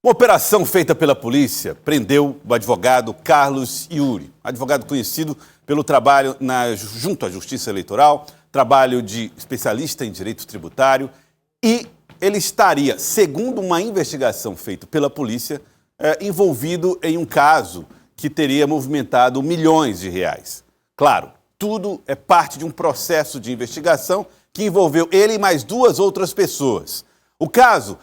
Uma operação feita pela polícia prendeu o advogado Carlos Iuri, advogado conhecido pelo trabalho junto à Justiça Eleitoral, trabalho de especialista em direito tributário, e ele estaria, segundo uma investigação feita pela polícia, envolvido em um caso que teria movimentado milhões de reais. Claro, tudo é parte de um processo de investigação que envolveu ele e mais duas outras pessoas. O caso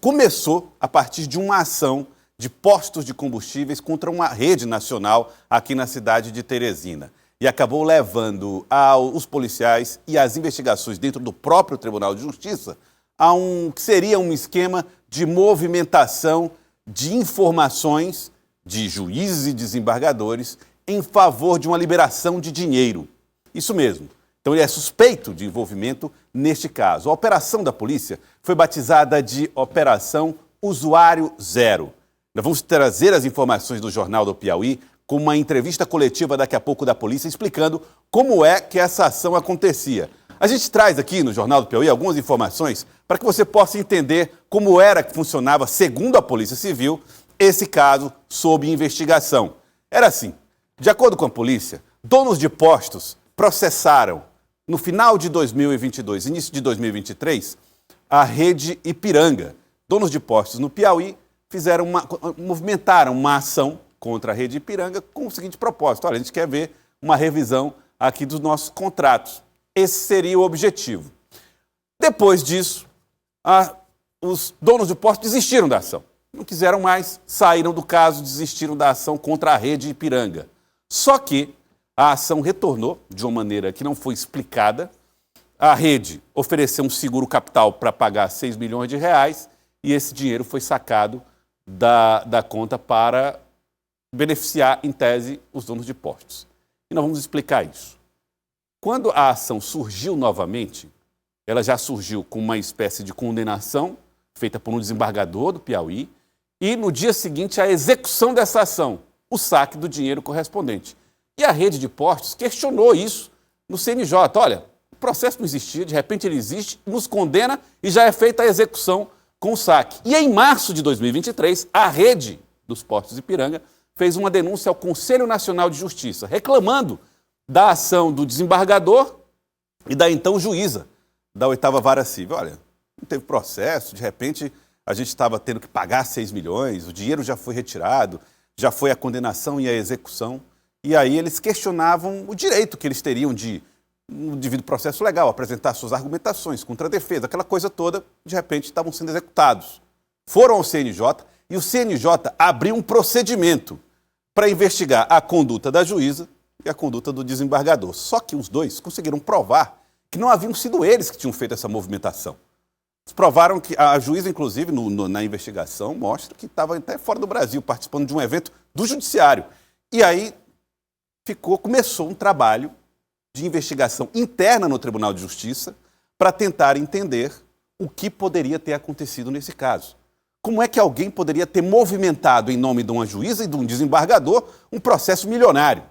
começou a partir de uma ação de postos de combustíveis contra uma rede nacional aqui na cidade de Teresina. E acabou levando os policiais e as investigações dentro do próprio Tribunal de Justiça a que seria um esquema de movimentação de informações de juízes e desembargadores em favor de uma liberação de dinheiro. Isso mesmo. Então, ele é suspeito de envolvimento neste caso. A operação da polícia foi batizada de Operação Usuário Zero. Nós vamos trazer as informações do Jornal do Piauí com uma entrevista coletiva daqui a pouco da polícia explicando como é que essa ação acontecia. A gente traz aqui no Jornal do Piauí algumas informações para que você possa entender como era que funcionava, segundo a Polícia Civil, esse caso sob investigação. Era assim, de acordo com a polícia, donos de postos processaram no final de 2022, início de 2023, a rede Ipiranga. Donos de postos no Piauí movimentaram uma ação contra a rede Ipiranga com o seguinte propósito: olha, a gente quer ver uma revisão aqui dos nossos contratos. Esse seria o objetivo. Depois disso, os donos de postos desistiram da ação. Não quiseram mais, saíram do caso, desistiram da ação contra a rede Ipiranga. Só que a ação retornou de uma maneira que não foi explicada. A rede ofereceu um seguro capital para pagar 6 milhões de reais e esse dinheiro foi sacado da conta para beneficiar, em tese, os donos de postos. E nós vamos explicar isso. Quando a ação surgiu novamente, ela já surgiu com uma espécie de condenação feita por um desembargador do Piauí e, no dia seguinte, a execução dessa ação, o saque do dinheiro correspondente. E a rede de postos questionou isso no CNJ. Olha, o processo não existia, de repente ele existe, nos condena e já é feita a execução com o saque. E em março de 2023, a rede dos postos de Ipiranga fez uma denúncia ao Conselho Nacional de Justiça, reclamando da ação do desembargador e da então juíza da 8ª Vara Civil. Olha, não teve processo, de repente a gente estava tendo que pagar 6 milhões, o dinheiro já foi retirado, já foi a condenação e a execução. E aí eles questionavam o direito que eles teriam de, no devido processo legal, apresentar suas argumentações contra a defesa, aquela coisa toda, de repente estavam sendo executados. Foram ao CNJ e o CNJ abriu um procedimento para investigar a conduta da juíza e a conduta do desembargador. Só que os dois conseguiram provar que não haviam sido eles que tinham feito essa movimentação. Eles provaram que a juíza, inclusive, na investigação, mostra que estava até fora do Brasil, participando de um evento do judiciário. E aí começou um trabalho de investigação interna no Tribunal de Justiça para tentar entender o que poderia ter acontecido nesse caso. Como é que alguém poderia ter movimentado, em nome de uma juíza e de um desembargador, um processo milionário?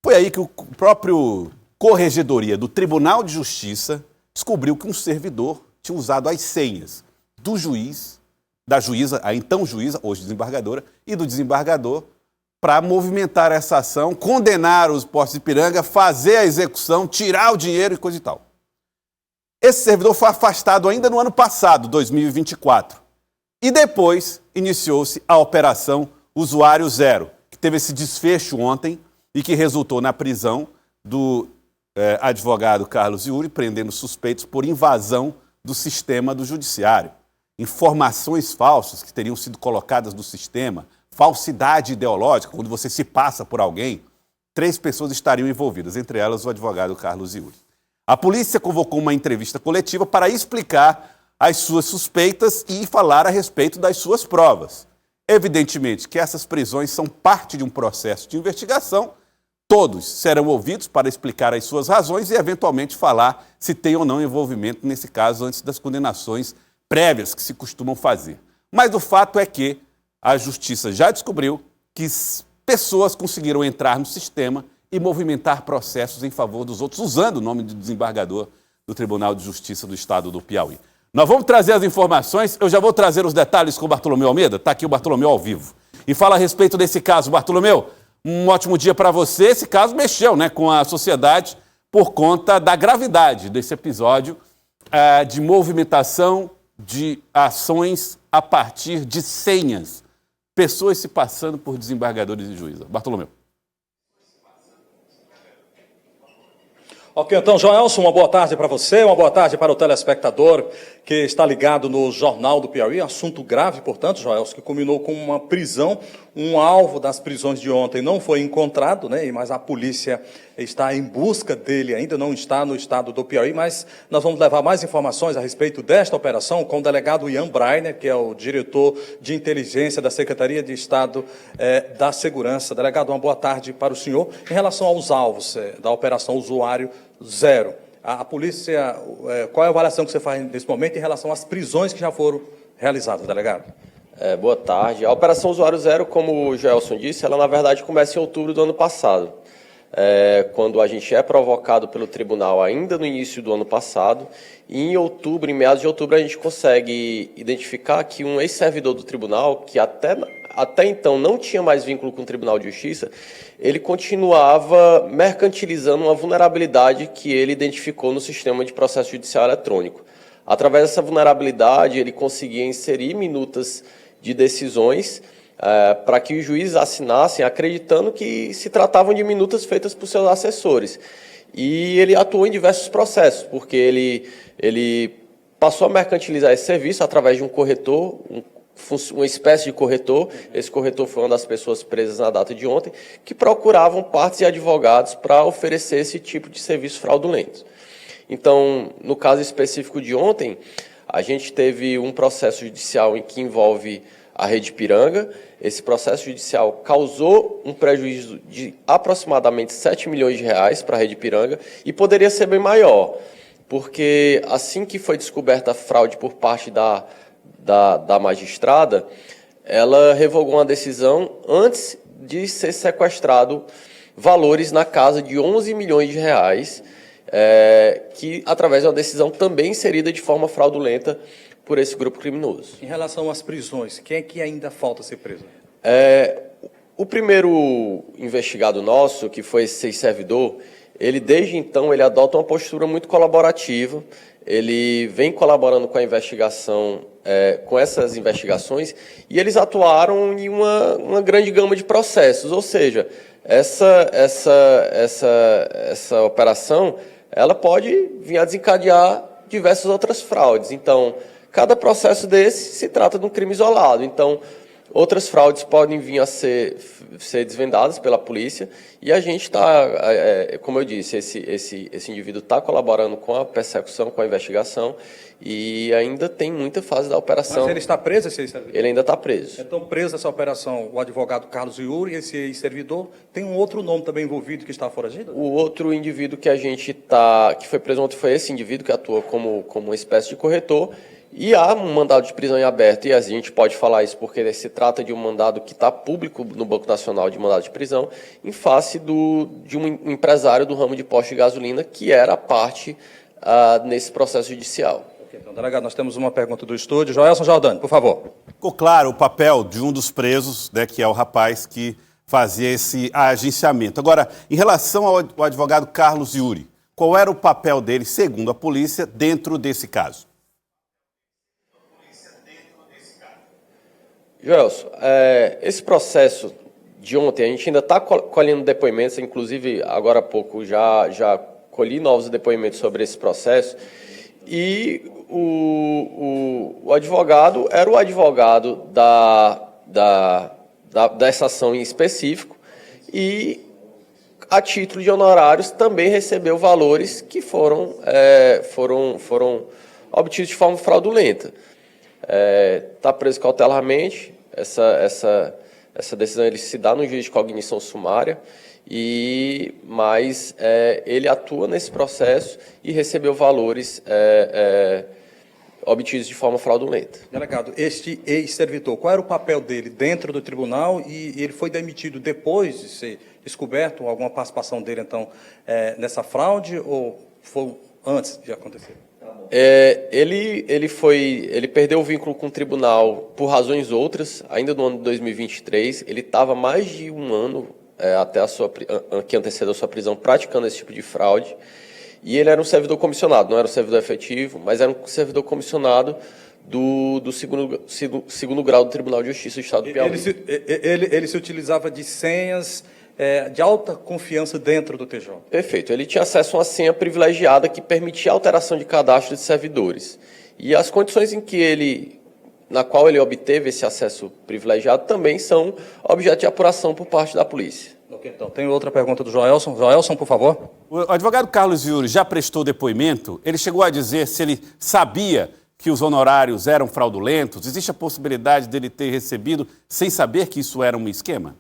Foi aí que o próprio Corregedoria do Tribunal de Justiça descobriu que um servidor tinha usado as senhas do juiz, da juíza, a então juíza, hoje desembargadora, e do desembargador, para movimentar essa ação, condenar os postos de Ipiranga, fazer a execução, tirar o dinheiro e coisa e tal. Esse servidor foi afastado ainda no ano passado, 2024. E depois iniciou-se a Operação Usuário Zero, que teve esse desfecho ontem e que resultou na prisão do advogado Carlos Iuri, prendendo suspeitos por invasão do sistema do judiciário. Informações falsas que teriam sido colocadas no sistema, falsidade ideológica, quando você se passa por alguém, 3 pessoas estariam envolvidas, entre elas o advogado Carlos Iuri. A polícia convocou uma entrevista coletiva para explicar as suas suspeitas e falar a respeito das suas provas. Evidentemente que essas prisões são parte de um processo de investigação, todos serão ouvidos para explicar as suas razões e, eventualmente, falar se tem ou não envolvimento nesse caso antes das condenações prévias que se costumam fazer. Mas o fato é que a Justiça já descobriu que pessoas conseguiram entrar no sistema e movimentar processos em favor dos outros, usando o nome do desembargador do Tribunal de Justiça do Estado do Piauí. Nós vamos trazer as informações, eu já vou trazer os detalhes com o Bartolomeu Almeida, está aqui o Bartolomeu ao vivo. E fala a respeito desse caso. Bartolomeu, um ótimo dia para você. Esse caso mexeu, né, com a sociedade por conta da gravidade desse episódio de movimentação de ações a partir de senhas. Pessoas se passando por desembargadores e juízes. Bartolomeu. Ok, então, Joelson, uma boa tarde para você, uma boa tarde para o telespectador que está ligado no Jornal do Piauí. Assunto grave, portanto, Joelson, que culminou com uma prisão. Um alvo das prisões de ontem não foi encontrado, né? Mas a polícia está em busca dele, ainda não está no estado do Piauí, mas nós vamos levar mais informações a respeito desta operação com o delegado Ian Breiner, que é o diretor de inteligência da Secretaria de Estado da Segurança. Delegado, uma boa tarde para o senhor. Em relação aos alvos da Operação Usuário Zero, a polícia, qual é a avaliação que você faz nesse momento em relação às prisões que já foram realizadas, delegado? Boa tarde. A Operação Usuário Zero, como o Joelson disse, ela na verdade começa em outubro do ano passado, quando a gente é provocado pelo tribunal ainda no início do ano passado, e em outubro, em meados de outubro, a gente consegue identificar que um ex-servidor do tribunal, que até então não tinha mais vínculo com o Tribunal de Justiça, ele continuava mercantilizando uma vulnerabilidade que ele identificou no sistema de processo judicial eletrônico. Através dessa vulnerabilidade, ele conseguia inserir minutas de decisões para que os juízes assinassem, acreditando que se tratavam de minutas feitas por seus assessores. E ele atuou em diversos processos, porque ele passou a mercantilizar esse serviço através de um corretor, uma espécie de corretor. Esse corretor foi uma das pessoas presas na data de ontem, que procuravam partes e advogados para oferecer esse tipo de serviço fraudulento. Então, no caso específico de ontem, a gente teve um processo judicial em que envolve a Rede Ipiranga. Esse processo judicial causou um prejuízo de aproximadamente 7 milhões de reais para a Rede Ipiranga e poderia ser bem maior, porque assim que foi descoberta a fraude por parte da magistrada, ela revogou uma decisão antes de ser sequestrado valores na casa de 11 milhões de reais, que através de uma decisão também inserida de forma fraudulenta por esse grupo criminoso. Em relação às prisões, quem é que ainda falta ser preso? O primeiro investigado nosso, que foi esse servidor, ele desde então ele adota uma postura muito colaborativa. Ele vem colaborando com a investigação, com essas investigações, e eles atuaram em uma grande gama de processos. Ou seja, essa operação ela pode vir a desencadear diversas outras fraudes. Então, cada processo desse se trata de um crime isolado. Então, outras fraudes podem vir a ser desvendadas pela polícia, e a gente está, como eu disse, esse indivíduo está colaborando com a persecução, com a investigação, e ainda tem muita fase da operação. Mas ele está preso, esse ex-servidor? Ele ainda está preso. Então, preso nessa operação, o advogado Carlos Yuri, esse ex-servidor, tem um outro nome também envolvido que está foragido? O outro indivíduo que que foi preso ontem foi esse indivíduo que atua como uma espécie de corretor. E há um mandado de prisão em aberto, e a gente pode falar isso porque se trata de um mandado que está público no Banco Nacional de mandado de prisão, em face de um empresário do ramo de posto de gasolina que era parte nesse processo judicial. Okay, então, delegado, nós temos uma pergunta do estúdio. Joelson Jordani, por favor. Ficou claro o papel de um dos presos, né, que é o rapaz que fazia esse agenciamento. Agora, em relação ao advogado Carlos Yuri, qual era o papel dele, segundo a polícia, dentro desse caso? Joelson, esse processo de ontem, a gente ainda está colhendo depoimentos, inclusive agora há pouco já colhi novos depoimentos sobre esse processo, e o advogado era o advogado dessa ação em específico, e a título de honorários também recebeu valores que foram obtidos de forma fraudulenta. Está preso cautelarmente. Essa decisão ele se dá no juízo de cognição sumária, mas ele atua nesse processo e recebeu valores obtidos de forma fraudulenta. Delegado, este ex-servidor, qual era o papel dele dentro do tribunal, e ele foi demitido depois de ser descoberto alguma participação dele, então, nessa fraude, ou foi antes de acontecer? Ele perdeu o vínculo com o tribunal por razões outras, ainda no ano de 2023. Ele estava mais de um ano, que antecedeu a sua prisão, praticando esse tipo de fraude. E ele era um servidor comissionado, não era um servidor efetivo, mas era um servidor comissionado do segundo grau do Tribunal de Justiça do Estado do Piauí. Ele se utilizava de senhas de alta confiança dentro do TJ. Perfeito. Ele tinha acesso a uma senha privilegiada que permitia a alteração de cadastro de servidores. E as condições na qual ele obteve esse acesso privilegiado também são objeto de apuração por parte da polícia. Ok, então, tem outra pergunta do Joelson. Joelson, por favor. O advogado Carlos Iuri já prestou depoimento. Ele chegou a dizer se ele sabia que os honorários eram fraudulentos. Existe a possibilidade dele ter recebido sem saber que isso era um esquema?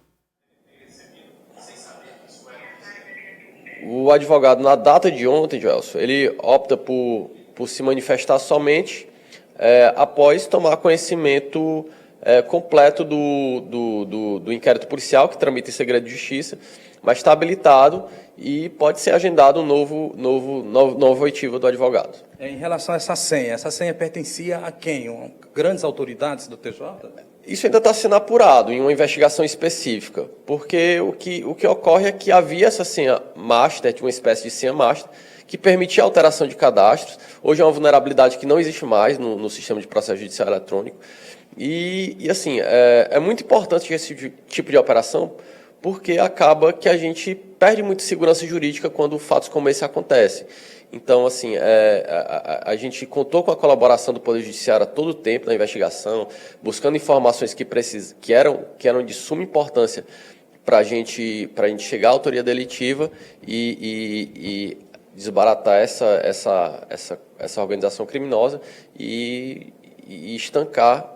O advogado, na data de ontem, Joelson, ele opta por se manifestar somente após tomar conhecimento completo do inquérito policial, que tramita em segredo de justiça, mas está habilitado e pode ser agendado um novo oitiva do advogado. Em relação a essa senha pertencia a quem? Grandes autoridades do TJ? Isso ainda está sendo apurado em uma investigação específica, porque o que ocorre é que havia essa senha master, uma espécie de senha master, que permitia a alteração de cadastros. Hoje é uma vulnerabilidade que não existe mais no sistema de processo judicial eletrônico. E assim, é muito importante esse tipo de operação, porque acaba que a gente perde muita segurança jurídica quando fatos como esse acontecem. Então, assim, a gente contou com a colaboração do Poder Judiciário a todo tempo na investigação, buscando informações que eram de suma importância para a gente chegar à autoria delitiva e desbaratar essa organização criminosa e estancar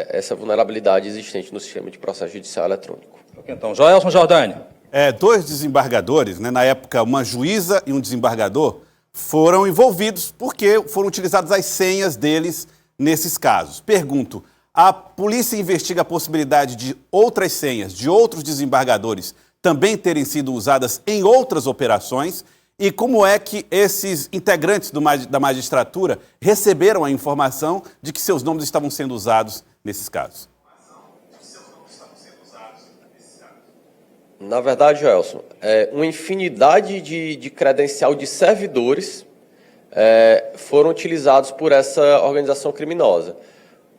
essa vulnerabilidade existente no sistema de processo judicial eletrônico. Então, Joelson Jordani. Dois desembargadores, na época uma juíza e um desembargador, foram envolvidos porque foram utilizadas as senhas deles nesses casos. Pergunto, a polícia investiga a possibilidade de outras senhas de outros desembargadores também terem sido usadas em outras operações? E como é que esses integrantes da magistratura receberam a informação de que seus nomes estavam sendo usados nesses casos? Na verdade, Joelson, uma infinidade de credencial de servidores foram utilizados por essa organização criminosa.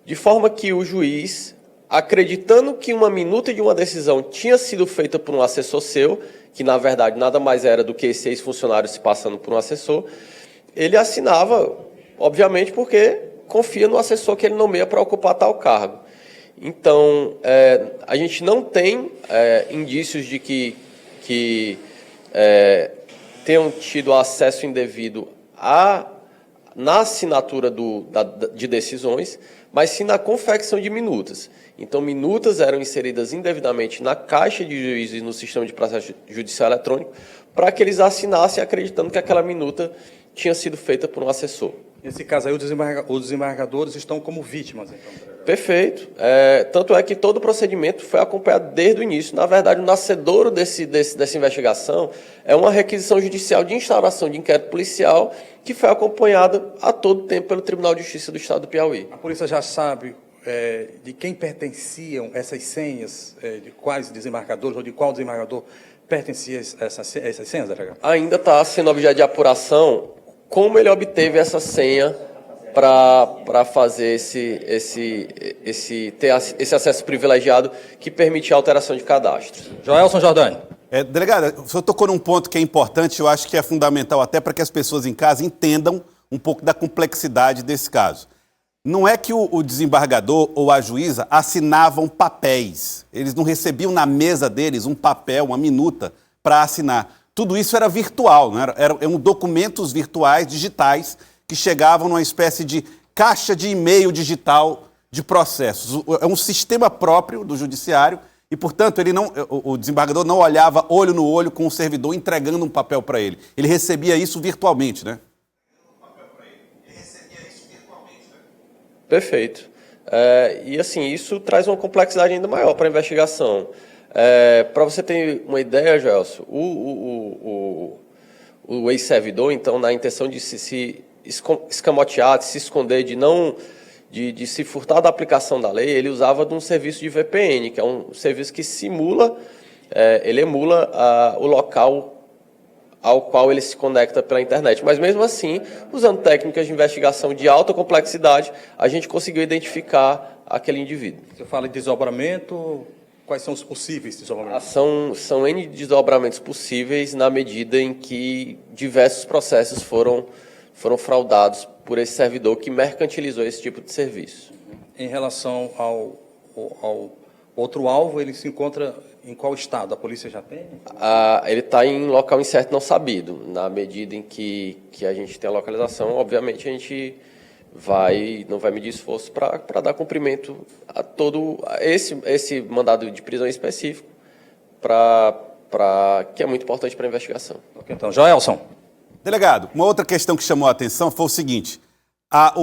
De forma que o juiz, acreditando que uma minuta de uma decisão tinha sido feita por um assessor seu, que na verdade nada mais era do que 6 funcionários se passando por um assessor, ele assinava, obviamente, porque confia no assessor que ele nomeia para ocupar tal cargo. Então, a gente não tem indícios de que tenham tido acesso indevido na assinatura de decisões, mas sim na confecção de minutas. Então, minutas eram inseridas indevidamente na caixa de juízes no sistema de processo judicial eletrônico para que eles assinassem acreditando que aquela minuta tinha sido feita por um assessor. Nesse caso aí, os desembargadores estão como vítimas, então? Perfeito. Tanto é que todo o procedimento foi acompanhado desde o início. Na verdade, o nascedouro dessa investigação é uma requisição judicial de instauração de inquérito policial que foi acompanhada a todo tempo pelo Tribunal de Justiça do Estado do Piauí. A polícia já sabe de quem pertenciam essas senhas, de quais desembargadores ou de qual desembargador pertenciam essas senhas, delegado? Ainda está sendo objeto de apuração como ele obteve essa senha para fazer ter esse acesso privilegiado que permite a alteração de cadastro. Joelson Jordani. Delegada, o senhor tocou num ponto que é importante, eu acho que é fundamental até para que as pessoas em casa entendam um pouco da complexidade desse caso. Não é que o desembargador ou a juíza assinavam papéis. Eles não recebiam na mesa deles um papel, uma minuta para assinar. Tudo isso era virtual, não era? Eram documentos virtuais, digitais, que chegavam numa espécie de caixa de e-mail digital de processos. É um sistema próprio do judiciário e, portanto, o desembargador não olhava olho no olho com o servidor entregando um papel para ele. Ele recebia isso virtualmente, né? Perfeito. E, assim, isso traz uma complexidade ainda maior para a investigação. Para você ter uma ideia, Gelson, o ex-servidor, então, na intenção de se escamotear, de se esconder, de se furtar da aplicação da lei, ele usava de um serviço de VPN, que é um serviço que simula, ele emula o local ao qual ele se conecta pela internet. Mas, mesmo assim, usando técnicas de investigação de alta complexidade, a gente conseguiu identificar aquele indivíduo. Você fala em desdobramento, quais são os possíveis desdobramentos? São N desdobramentos possíveis na medida em que diversos processos foram fraudados por esse servidor que mercantilizou esse tipo de serviço. Em relação ao outro alvo, ele se encontra em qual estado? A polícia já tem? Ele está em local incerto não sabido. Na medida em que a gente tem a localização, obviamente a gente não vai medir esforço para dar cumprimento a todo esse mandado de prisão específico, que é muito importante para a investigação. Ok, então, Joelson. Delegado, uma outra questão que chamou a atenção foi o seguinte: a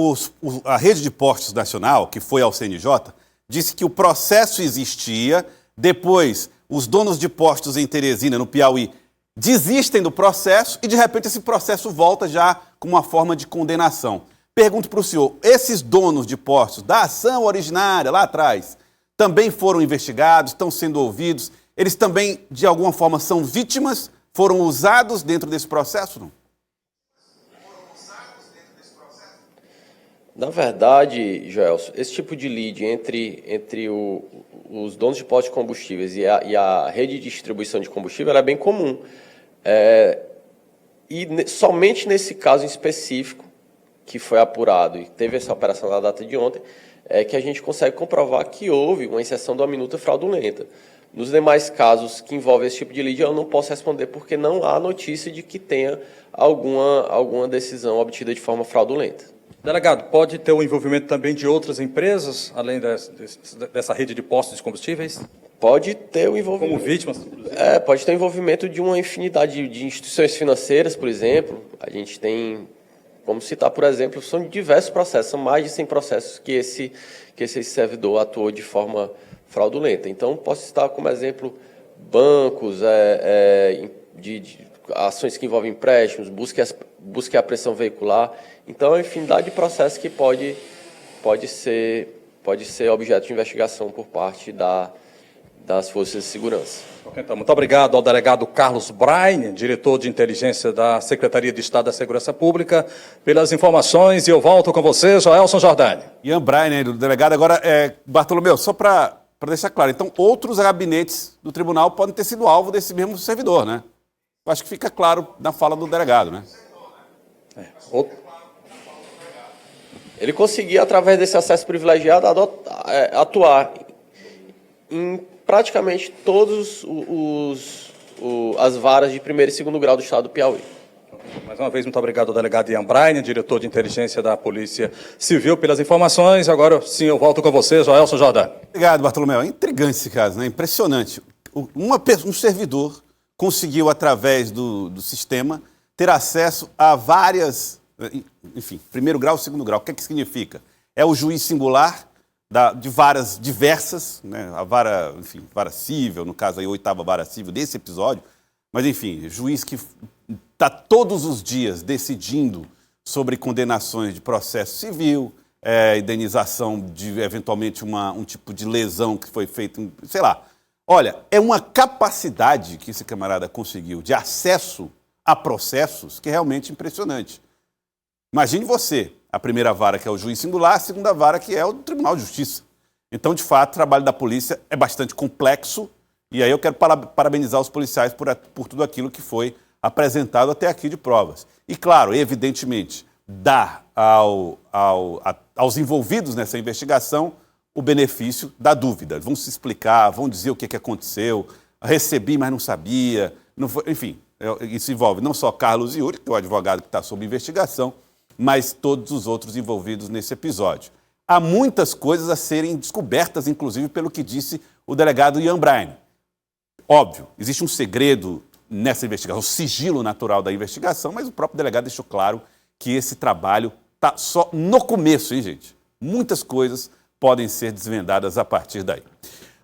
Rede de Postos Nacional, que foi ao CNJ, disse que o processo existia, depois os donos de postos em Teresina, no Piauí, desistem do processo e, de repente, esse processo volta já com uma forma de condenação. Pergunto para o senhor, esses donos de postos da ação originária lá atrás também foram investigados, estão sendo ouvidos? Eles também, de alguma forma, são vítimas? Foram usados dentro desse processo, não? Na verdade, Joelson, esse tipo de lead entre os donos de postos de combustíveis e a rede de distribuição de combustível é bem comum. Somente nesse caso em específico, que foi apurado e teve essa operação na data de ontem, é que a gente consegue comprovar que houve uma inserção de uma minuta fraudulenta. Nos demais casos que envolvem esse tipo de lead, eu não posso responder porque não há notícia de que tenha alguma decisão obtida de forma fraudulenta. Delegado, pode ter o envolvimento também de outras empresas, além dessa rede de postos de combustíveis? Pode ter o envolvimento. Como vítimas? Pode ter o envolvimento de uma infinidade de instituições financeiras, por exemplo. A gente tem, vamos citar, por exemplo, são diversos processos, são mais de 100 processos que esse servidor atuou de forma fraudulenta. Então, posso citar como exemplo bancos, de ações que envolvem empréstimos, busca e apreensão veicular. Então, é uma infinidade de processos que pode ser objeto de investigação por parte das forças de segurança. Então, muito obrigado ao delegado Carlos Braine, diretor de inteligência da Secretaria de Estado da Segurança Pública, pelas informações, e eu volto com você, Joelson Jordani. Ian Braine, do delegado. Agora, Bartolomeu, só para deixar claro, então outros gabinetes do tribunal podem ter sido alvo desse mesmo servidor, né? Eu acho que fica claro na fala do delegado, né? Ele conseguia, através desse acesso privilegiado, atuar em praticamente todas as varas de primeiro e segundo grau do estado do Piauí. Mais uma vez, muito obrigado ao delegado Ian Braine, diretor de inteligência da Polícia Civil, pelas informações. Agora sim, eu volto com você, Joelson Jordani. Obrigado, Bartolomeu. É intrigante esse caso, né? Impressionante. Um servidor conseguiu, através do sistema, ter acesso a várias, enfim, primeiro grau, segundo grau. O que é que significa? É o juiz singular de varas diversas, né? A vara, enfim, vara cível, no caso aí, a 8ª vara cível desse episódio, mas enfim, juiz que está todos os dias decidindo sobre condenações de processo civil, indenização de, eventualmente, um tipo de lesão que foi feito, sei lá. Olha, é uma capacidade que esse camarada conseguiu de acesso a processos que é realmente impressionante. Imagine você, a primeira vara, que é o juiz singular, a segunda vara, que é o Tribunal de Justiça. Então, de fato, o trabalho da polícia é bastante complexo, e aí eu quero parabenizar os policiais por tudo aquilo que foi apresentado até aqui de provas. E, claro, evidentemente, dar aos envolvidos nessa investigação o benefício da dúvida. Vão se explicar, vão dizer o que aconteceu, recebi, mas não sabia. Não foi, enfim, isso envolve não só Carlos Yuri, que é o advogado que está sob investigação, mas todos os outros envolvidos nesse episódio. Há muitas coisas a serem descobertas, inclusive pelo que disse o delegado Ian Braine. Óbvio, existe um segredo nessa investigação, o sigilo natural da investigação, mas o próprio delegado deixou claro que esse trabalho está só no começo, hein, gente? Muitas coisas podem ser desvendadas a partir daí.